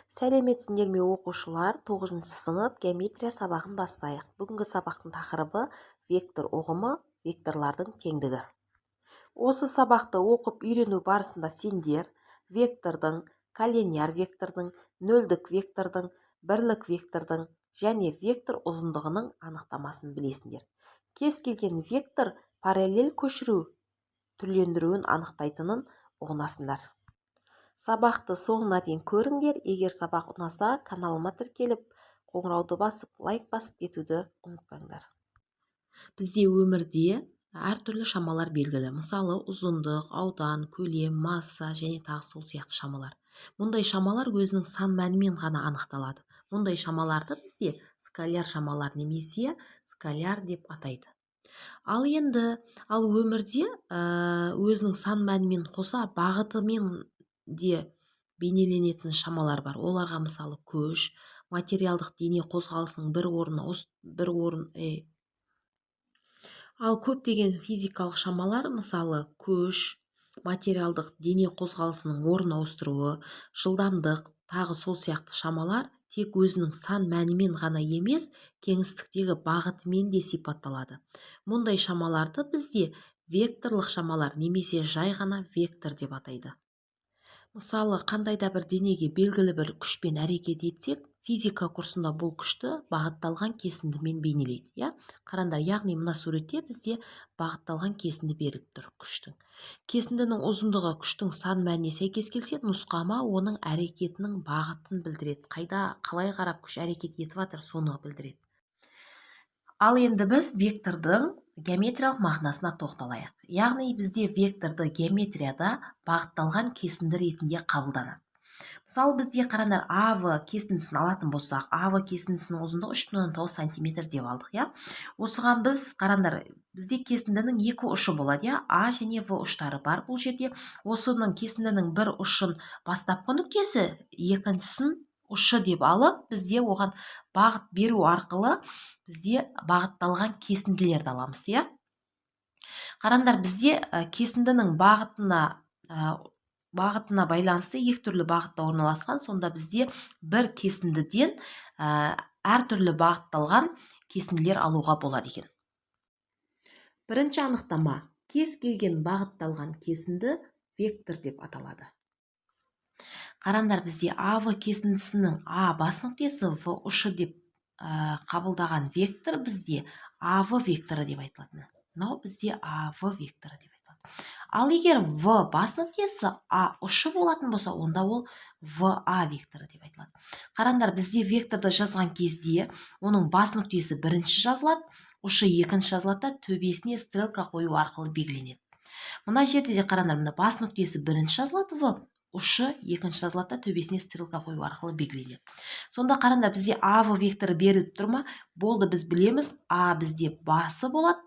Сәлеметсіңдер ме оқушылар, 9 сынып геометрия сабағын бастайық. Бүгінгі сабақтың тақырыбы вектор ұғымы, векторлардың теңдігі. Осы сабақты оқып үйрену барысында сендер вектордың, коллинияр вектордың, нөлдік вектордың, бірлік вектордың және вектор ұзындығының анықтамасын білесіңдер. Кез келген вектор параллель көшіру түрлендіруін анықтайтынын ұғынасыңдар. Сабақты соңына дейін көріңдер. Егер сабақ ұнаса, каналыма тіркеліп, қоңырауды басып, лайк басып кетуді ұмытпаңдар. Бізде өмірде әртүрлі шамалар белгілі. Мысалы, ұзындық, аудан, көлем, масса және тағы сол сияқты шамалар. Мұндай шамалар өзінің сан мәнімен ғана анықталады. Мұндай шамаларды бізде скаляр шамалар немесе скаляр деп атайды. Ал өмірде өзінің сан мәнімен қоса бағытымен де бейнеленетін шамалар бар. Оларға мысалы көш, материалдық дене қозғалысының ал көптеген физикалық шамалар, мысалы көш, материалдық дене қозғалысының орын ауыстыруы, жылдамдық, тағы сол сияқты шамалар тек өзінің сан мәнімен ғана емес, кеңістіктегі бағытымен де сипатталады. Мұндай шамаларды бізде векторлық шамалар немесе жай ғана вектор деп атайды. Мысалы, қандай да бір денеге белгілі бір күшпен әрекет етсек, физика курсында бұл күшті бағытталған кесіндімен бейнелейді. Қараңдар, яғни мына суретте бізде бағытталған кесінді беріліп тұр күштің. Кесіндінің ұзындығы күштің сан мәніне сәйкес келсе, нұсқама оның әрекетінің бағытын білдіреді. Қалай қарап күш әрекет етіп жатыр, соны білдіреді. Ал енді біз вектордың геометриялық мағынасына тоқталайық. Яғни бізде векторды геометрияда бағытталған кесінді ретінде қабылданады. Мысалы, бізде қараңдар, АВ кесіндісін алатын болсақ, АВ кесіндісінің ұзындығы 3,9 см деп алдық. Осыған біз қараңдар, бізде кесіндінің екі ұшы болады, А және В ұштары бар бұл жерде. Осының кесіндінің бір ұшын бастапқы нүктесі, екіншісін ұшы деп алып, бізде оған бағыт беру арқылы бізде бағытталған кесінділерді аламыз. Қараңдар, бізде кесіндінің бағытына байланысты екі түрлі бағытта орналасқан, сонда бізде бір кесіндіден әртүрлі бағытталған кесінділер алуға болады екен. Бірінші анықтама: кез келген бағытталған кесінді вектор деп аталады. Қараңдар, бізде АВ кесіндісінің А бас нүктесі, В ұшы деп қабылдаған вектор бізде АВ векторы деп айтылады. Мынау бізде АВ векторы деп айтылады. Ал егер В бас нүктесі А ұшы болатын болса, онда ол ВА векторы деп айтылады. Қараңдар, бізде векторды жазған кезде оның бас нүктесі бірінші жазылады, ұшы екінші жазылады, төбесіне стрелка қою арқылы белгіленеді. Мына жерде де қараңдар, мына бас нүктесі бірінші жазылады, В ұшы екінші жазылады, төбесіне стрелка қою арқылы белгіленеді. Сонда қараңдар, бізде АВ векторы беріліп тұр ма? Болды, біз білеміз, А бізде басы болады,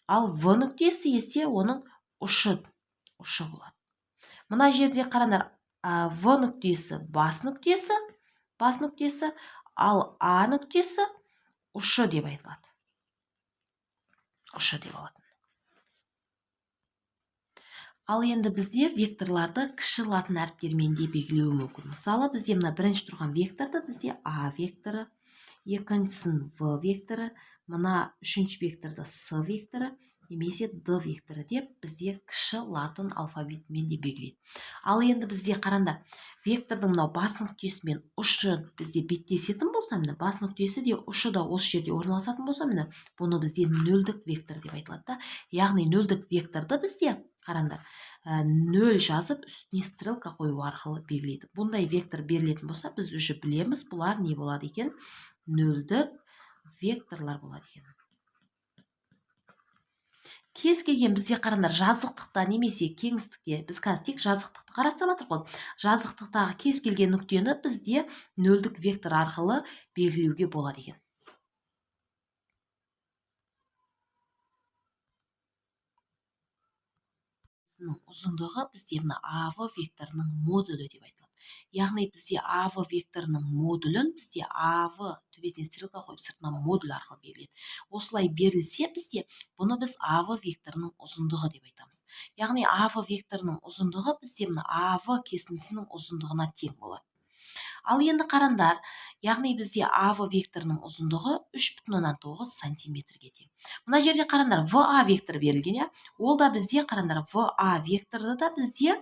ал В нүктесі есе оның ұшы болады. Мына жерде қараңдар, В нүктесі бас нүктесі, ал А нүктесі ұшы деп айтылады. Ұшы деп алады. Ал енді бізде векторларды кіші латын әріптерімен де белгілеуі мүмкін. Мысалы, бізде мына бірінші тұрған векторды бізде А векторы, екіншісін В векторы, мына үшінші векторды С векторы немесе Д векторы деп бізде кіші латын алфавитімен де белгілейді. Ал енді бізде қараңдар, вектордың мынау бас нүктесі мен ұшы бізде беттесетін болса, міне бас нүктесі де ұшы да осы жерде орналасатын болса, міне бұны бізде нөлдік вектор деп айтылады. Яғни нөлдік векторды бізде қараңдар, 0 жазып, үстіне стрелка қою арқылы белгілейді. Бұндай вектор берілетін болса, біз уже білеміз, бұлар не болады екен? Нөлдік векторлар болады екен. Кез келген бізде қараңдар, жазықтықта немесе кеңістікте, біз қазір тек жазықтықты қарастырып жатырмыз ғой. Жазықтықтағы кез келген нүктені бізде нөлдік вектор арқылы белгілеуге болады екен. Ұзындығы бізде мына АВ векторының модулі деп айтылады. Яғни бізде АВ векторының модулін бізде АВ төбесіне стрелка қойып сыртынан модуль арқылы беріледі. Осылай берілсе бізде бұны біз АВ векторының ұзындығы деп айтамыз. Яғни АВ векторының ұзындығы бізде мына АВ кесіндісінің ұзындығына тең болады. Ал енді қарандар, яғни бізде АВ векторының ұзындығы 3,9 сантиметрге тең. Мына жерде қарандар, ВА векторы берілген, ол да бізде қарандар, ВА векторы да бізде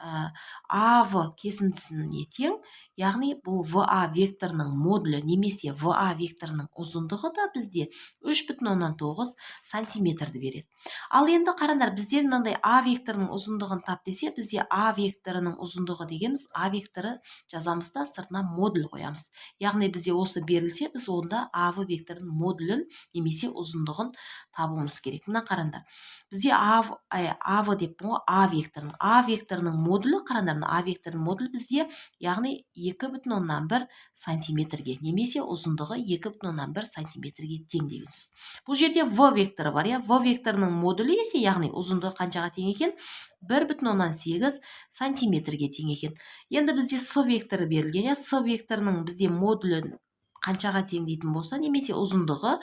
АВ кесіндісіне тең, яғни бұл ВА векторының модулі немесе ВА векторының ұзындығы да бізде 3,9 сантиметрді береді. Ал енді қарандар, біздер мынандай А векторының ұзындығын тап десе, бізде А векторының ұзындығы дегеніміз А векторы жазамыз да сыртына модуль қоямыз. Яғни бізде осы берілсе, біз онда АВ векторының модулін немесе ұзындығын табуымыз керек. Мына қарандар, бізде АВ деп А векторының модулі, қарандар, А векторының модулі бізде яғни 2,1 сантиметрге немесе ұзындығы 2,1 сантиметрге тең деген сөз. Бұл жерде В векторы бар, В векторының модулі есе, яғни ұзындығы қаншаға тең екен? 1,8 сантиметрге тең екен. Енді бізде С векторы берілген, С векторының бізде модулі қаншаға тең дейтін болса, немесе ұзындығы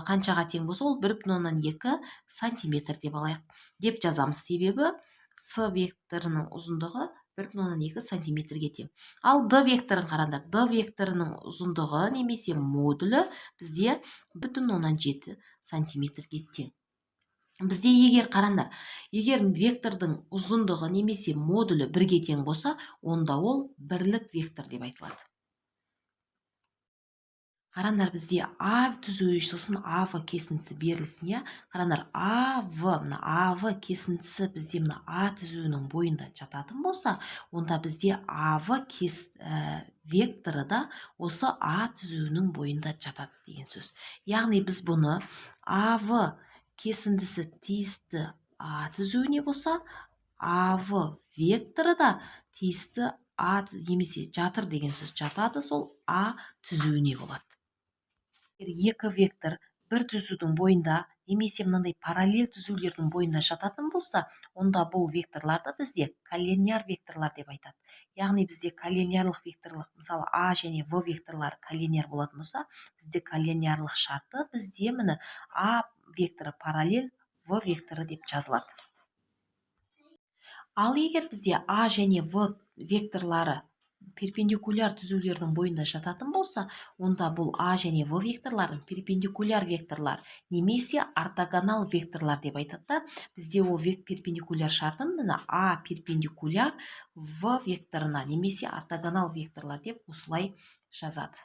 қаншаға тең болса, ол 1,2 сантиметр деп алайық. Деп жазамыз, себебі С векторының ұзындығы 1,2 сантиметрге тең. Ал Д векторын қараңдар, Д векторының ұзындығы немесе модулі бізде 1,7 сантиметрге тең. Бізде егер қараңдар, егер вектордың ұзындығы немесе модулі 1-ге тең болса, онда ол бірлік вектор деп айтылады. Қарандар, бізде АВ түзуі, сосын АВ кесіндісі берілсін, қарандар, АВ кесіндісі бізде мына А түзуінің бойында жататын болса, онда бізде АВ векторы да осы А түзуінің бойында жатады деген сөз. Яғни біз бұны АВ кесіндісі тиісті А түзуіне болса, АВ векторы да тиісті А немесе жатыр деген сөз, жатады сол А түзуіне болады. Екі вектор бір түзудің бойында немесе мынандай параллель түзулердің бойында жататын болса, онда бұл векторларды бізде коллинияр векторлар деп айтады. Яғни бізде коллиниярлық векторлық, мысалы А және В векторлары коллинияр болатын болса, бізде коллиниярлық шарты бізде міне А векторы параллель В векторы деп жазылады. Ал егер бізде А және В векторлары перпендикуляр түзулердің бойында жататын болса, онда бұл А және В векторларын перпендикуляр векторлар немесе ортогонал векторлар деп айтады. Бізде ол перпендикуляр шартын мына А перпендикуляр В векторына немесе ортогонал векторлар деп осылай жазады.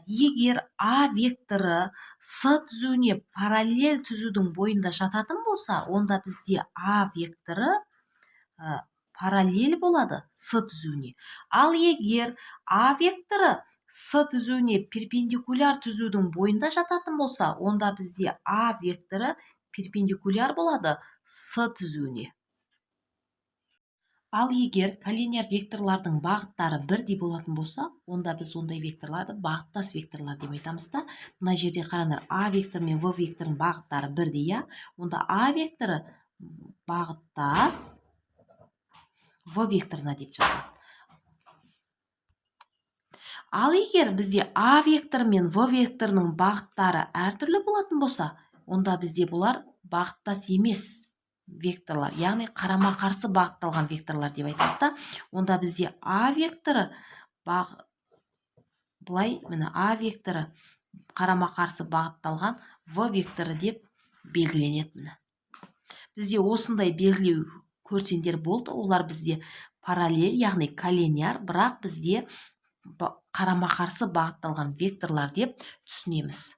Егер А векторы С түзуіне параллель түзудің бойында жататын болса, онда бізде А векторы параллель болады С түзуіне. Ал егер А векторы С түзуіне перпендикуляр түзудің бойында жататын болса, онда бізде А векторы перпендикуляр болады С түзуіне. Ал егер коллинияр векторлардың бағыттары бірдей болатын болса, онда біз ондай векторларды бағыттас векторлар деп айтамыз да. Мына жерде қараңдар, А вектор мен В векторының бағыттары бірдей, онда А векторы бағыттас В векторына деп жазылады. Ал егер бізде А вектор мен В векторының бағыттары әртүрлі болатын болса, онда бізде бұлар бағыттас емес векторлар, яғни қарама-қарсы бағытталған векторлар деп айтады. Онда бізде А векторы былай, міне А векторы қарама-қарсы бағытталған В векторы деп белгіленеді. Бізде осындай белгілеу көрсеңдер болды, олар бізде параллель, яғни коллинияр, бірақ бізде қарама-қарсы бағытталған векторлар деп түсінеміз.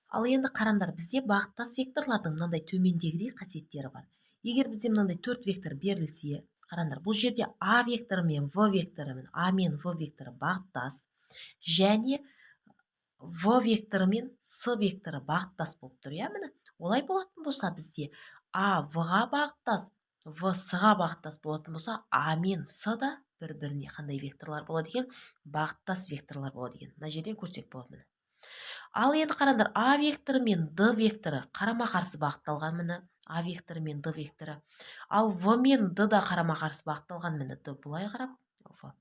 Ал енді қараңдар, бізде бағыттас векторлардың мынандай төмендегідей қасиеттері бар. Егер бізде мынандай 4 вектор берілсе, қараңдар, бұл жерде А векторы мен В векторы мен А мен В векторы бағыттас, және В векторы мен С векторы бағыттас болып тұр. Міне, олай болатын болса, бізде А В-ға бағыттас, В С-ға бағыттас болатын болса, А мен С да бір-біріне қандай векторлар болады екен? Бағыттас векторлар болады екен. Мына жерден көрсек болады. Ал енді қараңдар, А векторы мен Д векторы қарама-қарсы бағытталған, міне А векторы мен Д векторы. Ал В мен Д да қарама-қарсы бағытталған, міне Д бұлай қарап, В.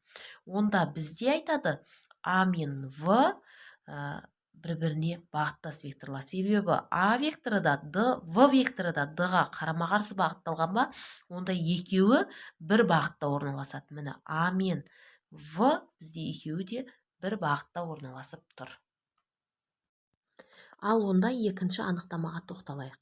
Онда бізде айтады, А мен В бір-біріне бағыттас векторлар. Себебі А векторы да В векторы да ға қарама-қарсы бағытталған ба, онда екеуі бір бағытта орналасады. Міне А мен В бізде екеуі де бір бағытта орналасып тұр. Ал онда екінші анықтамаға тоқталайық.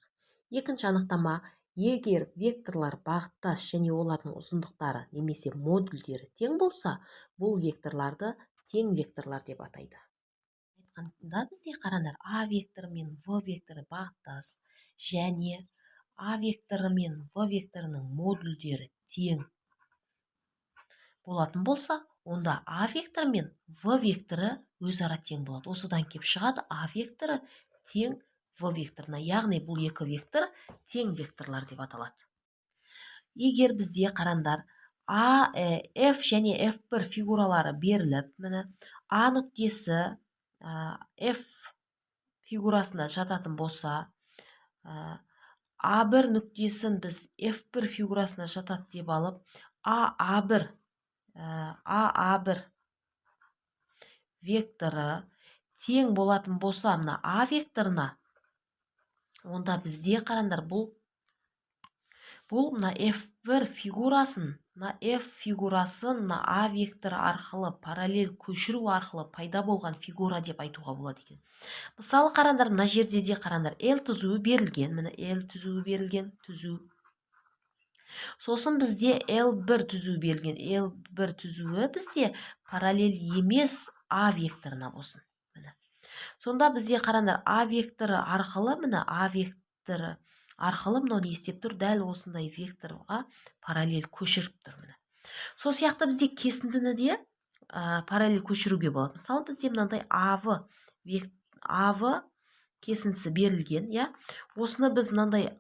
Екінші анықтама: егер векторлар бағыттас және олардың ұзындықтары немесе модульдері тең болса, бұл векторларды тең векторлар деп атайды. Айтқанда бізде қараңдар, А векторы мен В векторы бағыттас және А векторы мен В векторының модульдері тең болатын болса, онда А векторы мен В векторы өзара тең болады. Осыдан кеп шығады А векторы тең В векторына. Яғни бұл екі вектор тең векторлар деп аталады. Егер бізде қараңдар, F және F1 фигуралары беріліп, міне А нүктесі F фигурасына жататын болса, А1 нүктесін біз F1 фигурасына жатады деп алып, АА1 векторы тең болатын болса мына А векторына, онда бізде қараңдар, бұл мына F1 фигурасын, мына А векторы арқылы параллель көшіру арқылы пайда болған фигура деп айтуға болады екен. Мысалы қараңдар, мына жерде де қараңдар, L түзуі берілген, міне L түзуі берілген, Сосын бізде L1 түзуі берілген. L1 түзуі бізде параллель емес А векторына болсын. Сонда бізде қараңдар, А векторы арқылы, міне А векторы арқылы мынау не істеп тұр? Дәл осындай векторға параллель көшіріп тұр. Сол сияқты бізде кесіндіні де параллель көшіруге болады. Мысалы бізде мынандай АВ кесіндісі берілген, осыны біз мынандай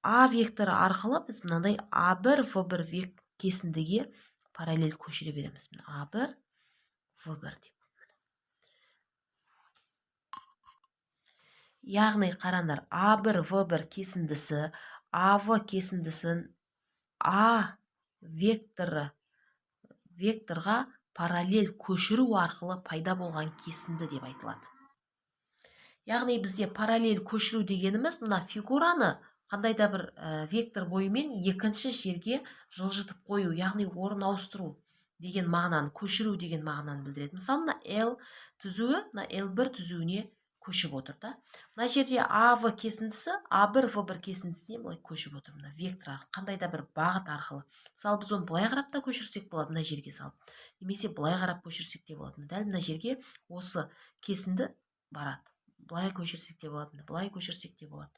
А векторы арқылы біз мынандай А1 В1 кесіндіге параллель көшіре береміз. А1 В1 деп. Яғни қараңдар, А1 В1 кесіндісі АВ кесіндісін А векторға параллель көшіру арқылы пайда болған кесінді деп айтылады. Яғни бізде параллель көшіру дегеніміз мына фигураны қандай да бір вектор бойымен екінші жерге жылжытып қою, яғни орын ауыстыру деген мағынаны, көшіру деген мағынаны білдіреді. Мысалы, мына L түзуі мына L1 түзуіне көшіп отыр да. Мына жерде АВ кесіндісі А1 В1 кесіндісіне былай көшіп отыр. Мына вектор қандай да бір бағыт арқылы. Мысалы, біз оны былай қарап та көшірсек болады, мына жерге салып. Немесе былай қарап көшірсек те болады. Дәл мына жерге осы кесінді барады. Былай көшірсек те болады, былай көшірсек те болады.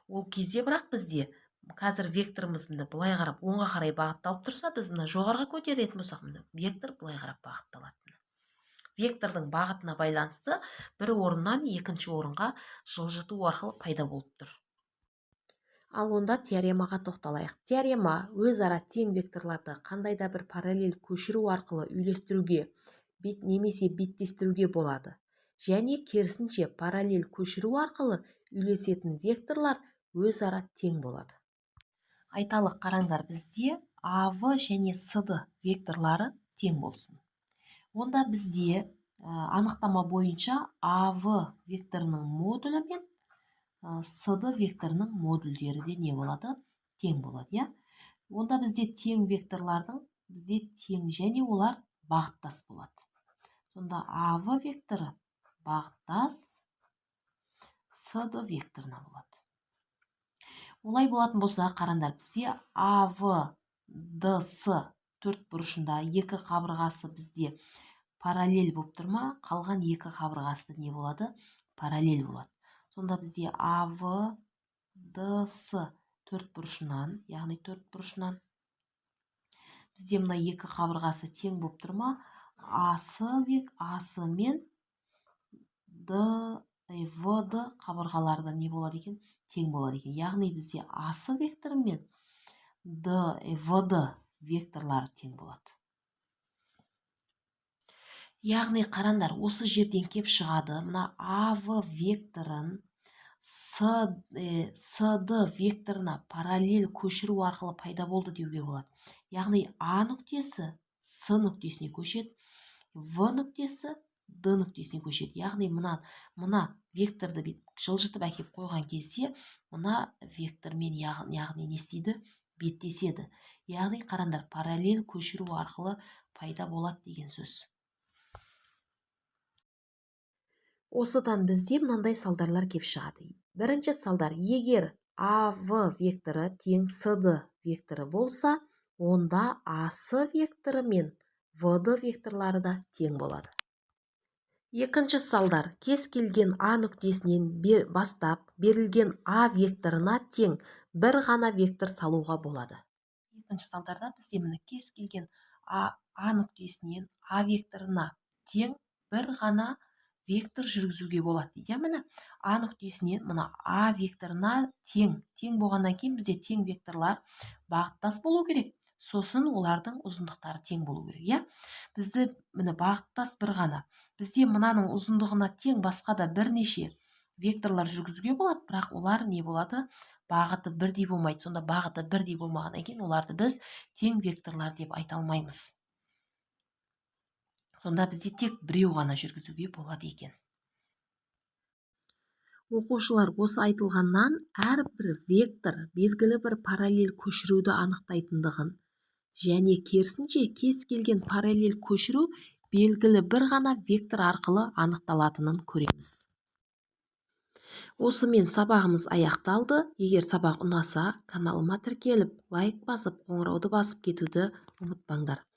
Ол кезде бірақ бізде қазір векторымыз былай қарап оңға қарай бағытталып тұрса, біз жоғарға көтеретін болсақ, вектор былай қарап бағытталады. Вектордың бағытына байланысты бір орыннан екінші орынға жылжыту арқылы пайда болып тұр. Ал онда теоремаға тоқталайық. Теорема өзара тең векторларды қандай да бір параллель көшіру арқылы үйлестіруге немесе беттестіруге болады. Және керісінше параллель көшіру арқылы үйлесетін векторлар өзара тең болады. Айталық қараңдар, бізде АВ және СД векторлары тең болсын. Онда бізде анықтама бойынша АВ векторының модулі мен СД векторының модульдері де не болады? Тең болады, Онда бізде тең векторлардың бізде тең және олар бағыттас болады. Сонда АВ векторы бағыттас СД векторына болады. Олай болатын болса, қараңдар, бізде АВ ДС төрт бұрышында екі қабырғасы бізде параллель болып тұр ма? Қалған екі қабырғасы не болады? Параллель болады. Сонда бізде АВ ДС төрт бұрышынан, яғни төрт бұрышынан бізде мына екі қабырғасы тең болып тұр ма? асы мен ВД қабырғаларда не болады екен? Тең болады екен. Яғни бізде асы векторы мен ВД векторлары тең болады. Яғни қараңдар, осы жерден кеп шығады, мына АВ векторын СД векторына параллель көшіру арқылы пайда болды деуге болады. Яғни А нүктесі С нүктесіне көшеді, в нүктесі д нүктесіне көшеді. Яғни мына векторды жылжытып әкеп қойған кезде мына вектормен яғни не істейді? Беттеседі. Яғни қараңдар, параллель көшіру арқылы пайда болады деген сөз. Осыдан бізде мынандай салдарлар кеп шығады. Бірінші салдар, егер АВ векторы тең СД векторы болса, онда АС векторы мен ВД векторлары да тең болады. Екінші салдар, кез келген А нүктесінен бастап берілген А векторына тең бір ғана вектор салуға болады. Екінші салдарда бізде міне кез келген А нүктесінен А векторына тең бір ғана вектор жүргізуге болады дейді. Міне А нүктесінен мына А векторына тең болғаннан кейін бізде тең векторлар бағыттас болу керек. Сосын олардың ұзындықтары тең болу керек. Бізде міне бағыттас бір ғана. Бізде мынаның ұзындығына тең басқа да бірнеше векторлар жүргізуге болады, бірақ олар не болады? Бағыты бірдей болмайды. Сонда бағыты бірдей болмағаннан кейін оларды біз тең векторлар деп айта алмаймыз. Сонда бізде тек біреу ғана жүргізуге болады екен. Оқушылар, осы айтылғаннан әрбір вектор белгілі бір параллель көшіруді анықтайтындығын және керісінше кез келген параллель көшіру белгілі бір ғана вектор арқылы анықталатынын көреміз. Осымен сабағымыз аяқталды. Егер сабақ ұнаса, каналыма тіркеліп, лайк басып, қоңырауды басып кетуді ұмытпаңдар.